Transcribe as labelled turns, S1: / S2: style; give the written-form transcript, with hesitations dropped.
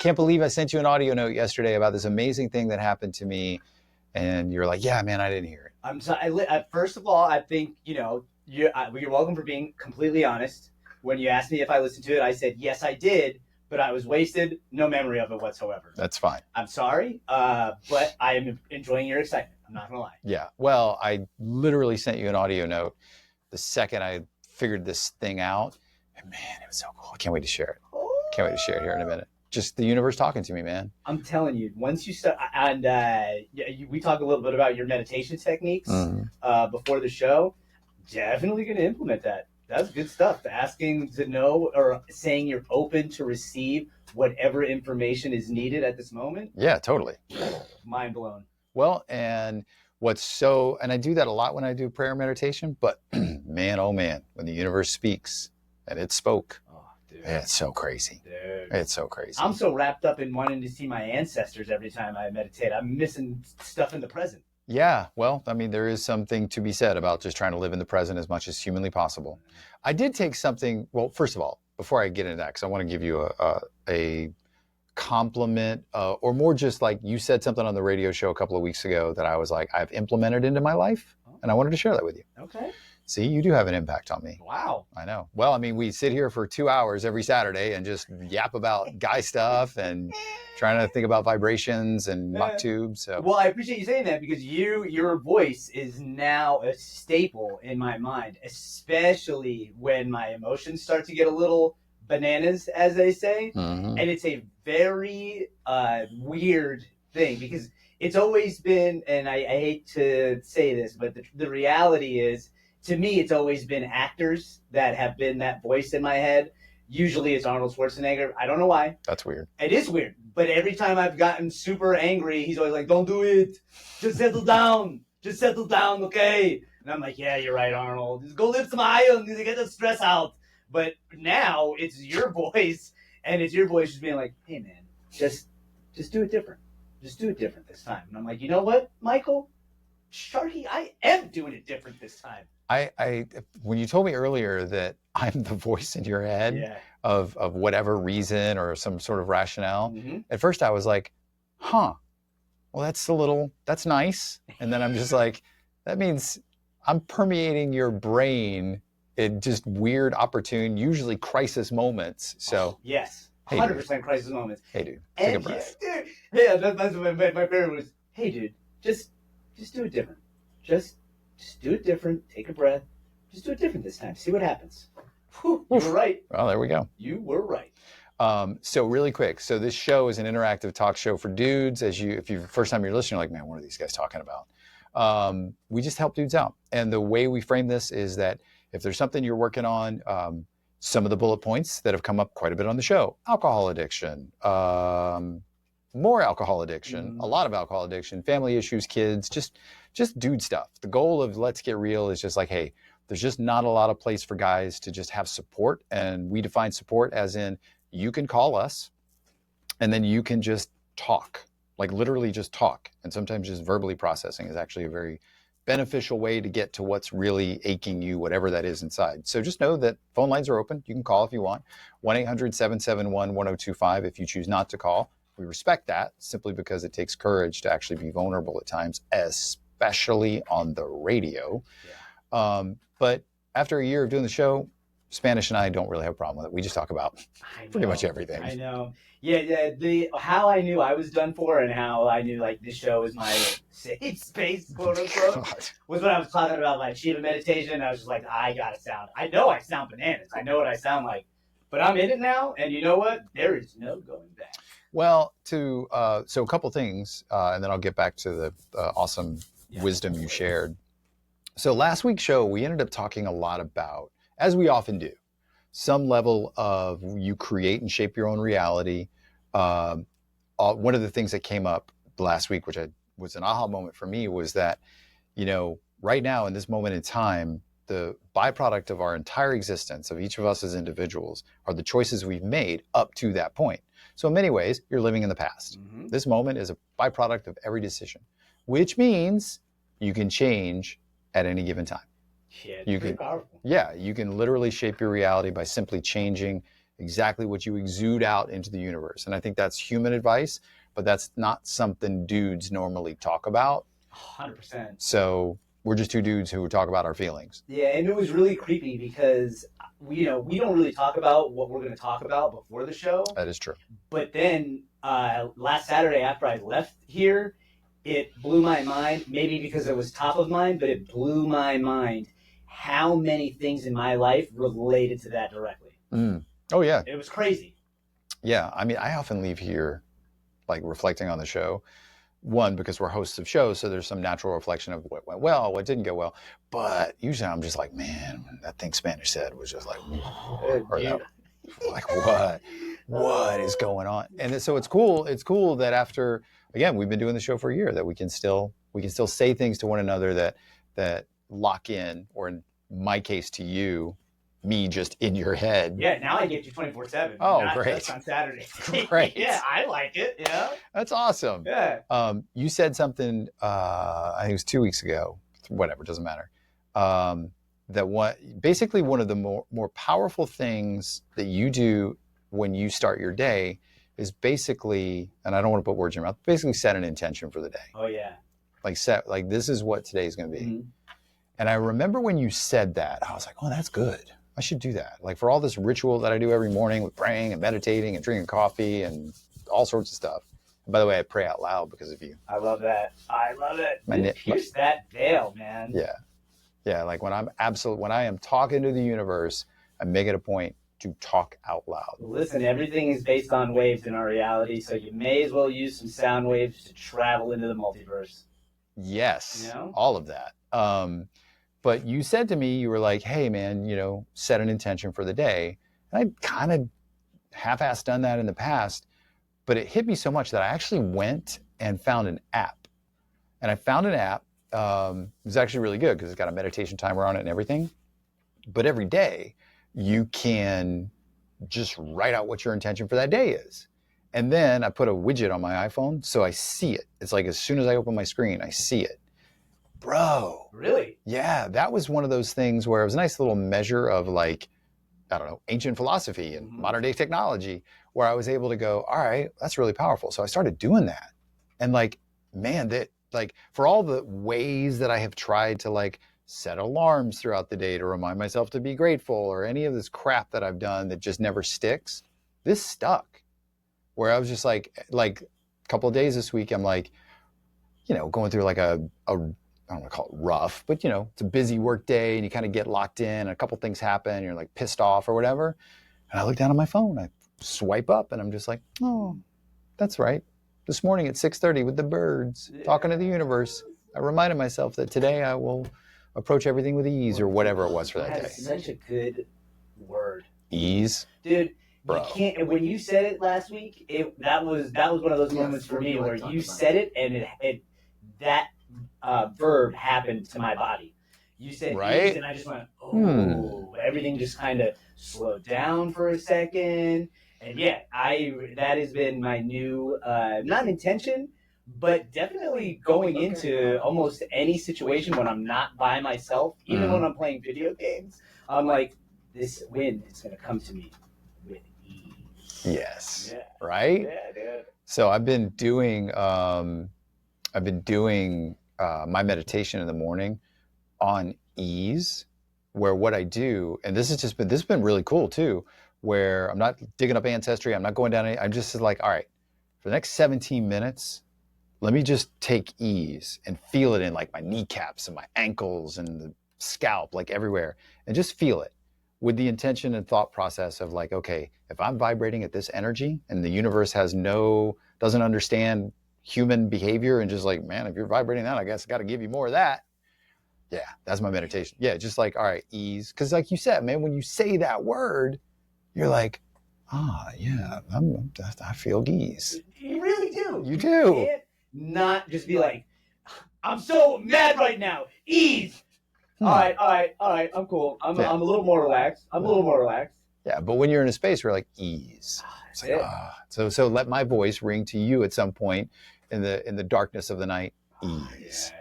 S1: can't believe I sent you an audio note yesterday about this amazing thing that happened to me. And you're like, yeah, man, I didn't hear it.
S2: I'm sorry. First of all, I think, you're welcome for being completely honest. When you asked me if I listened to it, I said, yes, I did, but I was wasted. No memory of it whatsoever.
S1: That's fine.
S2: I'm sorry, but I am enjoying your excitement. I'm not going to lie.
S1: Yeah. Well, I literally sent you an audio note the second I figured this thing out. And man, it was so cool. I can't wait to share it. Can't wait to share it here in a minute. Just the universe talking to me, man.
S2: I'm telling you, once you start, and we talked a little bit about your meditation techniques before the show. Definitely going to implement that. That's good stuff. Asking to know or saying you're open to receive whatever information is needed at this moment.
S1: Yeah, totally.
S2: Mind blown.
S1: Well, and I do that a lot when I do prayer meditation, but man, oh man, when the universe speaks, and it spoke. It's so crazy.
S2: Dude.
S1: It's so crazy.
S2: I'm so wrapped up in wanting to see my ancestors every time I meditate. I'm missing stuff in the present.
S1: Yeah, well, I mean, there is something to be said about just trying to live in the present as much as humanly possible. I did take something, well, first of all, before I get into that, because I want to give you a compliment, or more just like you said something on the radio show a couple of weeks ago that I was like, I've implemented into my life, and I wanted to share that with you.
S2: Okay.
S1: See, you do have an impact on me.
S2: Wow.
S1: I know. Well, I mean, we sit here for 2 hours every Saturday and just yap about guy stuff and trying to think about vibrations and Mach tubes. So.
S2: Well, I appreciate you saying that because your voice is now a staple in my mind, especially when my emotions start to get a little bananas, as they say.
S1: Mm-hmm.
S2: And it's a very weird thing because it's always been, and I hate to say this, but the reality is, to me, it's always been actors that have been that voice in my head. Usually it's Arnold Schwarzenegger. I don't know why.
S1: That's weird.
S2: It is weird. But every time I've gotten super angry, he's always like, don't do it. Just settle down. Just settle down, okay? And I'm like, yeah, you're right, Arnold. Just go lift some iron to get the stress out. But now it's your voice, and it's your voice just being like, hey, man, just do it different. Just do it different this time. And I'm like, you know what, Michael? Sharky, I am doing it different this time.
S1: When you told me earlier that I'm the voice in your head of whatever reason or some sort of rationale, at first I was like, well, that's nice. And then I'm just like, that means I'm permeating your brain in just weird, opportune, usually crisis moments. So
S2: yes, 100% crisis moments.
S1: Hey, dude, take a breath.
S2: Yeah, that's what my favorite was. Hey, dude, just do it different. Just do it different. Take a breath. Just do it different this time. See what happens. Whew, you were right.
S1: Well, there we go.
S2: You were right.
S1: So really quick. So this show is an interactive talk show for dudes. If you first time you're listening, you're like, man, what are these guys talking about? We just help dudes out. And the way we frame this is that if there's something you're working on, some of the bullet points that have come up quite a bit on the show, alcohol addiction, more alcohol addiction, a lot of alcohol addiction, family issues, kids, just dude stuff. The goal of Let's Get Real is just like, hey, there's just not a lot of place for guys to just have support. And we define support as in you can call us and then you can just talk, like literally just talk. And sometimes just verbally processing is actually a very beneficial way to get to what's really aching you, whatever that is inside. So just know that phone lines are open. You can call if you want. 1-800-771-1025 if you choose not to call. We respect that simply because it takes courage to actually be vulnerable at times, especially on the radio. But after a year of doing the show, Spanish and I don't really have a problem with it. We just talk about pretty much everything.
S2: I know. Yeah. How I knew I was done for and how I knew like this show is my safe space, quote unquote, was when I was talking about like Shiva meditation. I was just like, I know I sound bananas. I know what I sound like, but I'm in it now. And you know what? There is no going back.
S1: Well, so a couple things, and then I'll get back to the awesome wisdom you shared. So last week's show, we ended up talking a lot about, as we often do, some level of you create and shape your own reality. One of the things that came up last week, which was an aha moment for me, was that, right now in this moment in time, the byproduct of our entire existence, of each of us as individuals, are the choices we've made up to that point. So in many ways, you're living in the past. This moment is a byproduct of every decision, which means you can change at any given time.
S2: Yeah, it's pretty powerful.
S1: Yeah, you can literally shape your reality by simply changing exactly what you exude out into the universe. And I think that's human advice, but that's not something dudes normally talk about.
S2: 100%.
S1: So we're just two dudes who talk about our feelings.
S2: Yeah, and it was really creepy because we don't really talk about what we're going to talk about before the show.
S1: That is true.
S2: But then last Saturday after I left here, it blew my mind, maybe because it was top of mind, but it blew my mind how many things in my life related to that directly.
S1: Oh, yeah.
S2: It was crazy.
S1: Yeah. I mean, I often leave here like reflecting on the show. One, because we're hosts of shows, so there's some natural reflection of what went well, what didn't go well. But usually I'm just like, man, that thing Spanish said was just like, or that, like what is going on? And so it's cool. It's cool that after, again, we've been doing the show for a year, that we can still say things to one another that lock in, or in my case to you, me just in your head.
S2: Yeah, now I get you 24/7.
S1: Oh, great.
S2: Just on Saturday.
S1: Great.
S2: Yeah, I like it. Yeah.
S1: That's awesome.
S2: Yeah.
S1: You said something, I think it was 2 weeks ago, whatever, doesn't matter. That basically one of the more powerful things that you do when you start your day is basically, and I don't want to put words in your mouth, basically set an intention for the day.
S2: Oh, yeah.
S1: Like this is what today's going to be. Mm-hmm. And I remember when you said that, I was like, oh, that's good. I should do that. Like for all this ritual that I do every morning with praying and meditating and drinking coffee and all sorts of stuff. And by the way, I pray out loud because of you.
S2: I love that. I love it. Pierce that veil, man.
S1: Yeah. Yeah. Like when I am talking to the universe, I make it a point to talk out loud.
S2: Listen, everything is based on waves in our reality, so you may as well use some sound waves to travel into the multiverse.
S1: Yes.
S2: You know?
S1: All of that. But you said to me, you were like, hey, man, set an intention for the day. And I'd kind of half-assed done that in the past, but it hit me so much that I actually went and found an app. And I found an app. It was actually really good because it's got a meditation timer on it and everything. But every day, you can just write out what your intention for that day is. And then I put a widget on my iPhone so I see it. It's like as soon as I open my screen, I see it. Bro.
S2: Really?
S1: Yeah, that was one of those things where it was a nice little measure of like, I don't know, ancient philosophy and modern day technology, where I was able to go, all right, that's really powerful. So I started doing that. And like, man, that like for all the ways that I have tried to like set alarms throughout the day to remind myself to be grateful, or any of this crap that I've done that just never sticks, this stuck. Where I was just like a couple of days this week, I'm like, going through like a I don't want to call it rough, but it's a busy work day and you kind of get locked in and a couple things happen and you're like pissed off or whatever. And I look down at my phone, I swipe up and I'm just like, oh, that's right. This morning at 6:30 with the birds, talking to the universe, I reminded myself that today I will approach everything with ease, or whatever it was for that day.
S2: That's such a good word.
S1: Ease?
S2: Dude,
S1: bro.
S2: You can't, when you said it last week, that was one of those moments for me where you said it and that verb happened to my body. You said
S1: right?
S2: ease, and I just went, oh, everything just kind of slowed down for a second. And yeah, that has been my new, not intention, but definitely going into almost any situation when I'm not by myself, even when I'm playing video games, I'm like, this wind is going to come to me with ease.
S1: Yes.
S2: Yeah.
S1: Right?
S2: Yeah, dude.
S1: So I've been doing my meditation in the morning on ease, where what I do, and this has been really cool too, where I'm not digging up ancestry, I'm not going down I'm just like, all right, for the next 17 minutes, let me just take ease and feel it in like my kneecaps and my ankles and the scalp, like everywhere, and just feel it with the intention and thought process of like, okay, if I'm vibrating at this energy and the universe doesn't understand human behavior and just like, man, if you're vibrating that, I guess I got to give you more of that. Yeah, that's my meditation. Yeah, just like, all right, ease. Because like you said, man, when you say that word, you're like, yeah, I feel ease.
S2: You really do.
S1: You do.
S2: You can't not just be like, I'm so mad right now. Ease. All right. I'm cool. I'm a little more relaxed.
S1: Yeah, but when you're in a space where like ease, it's like, so let my voice ring to you at some point in the darkness of the night. Ease.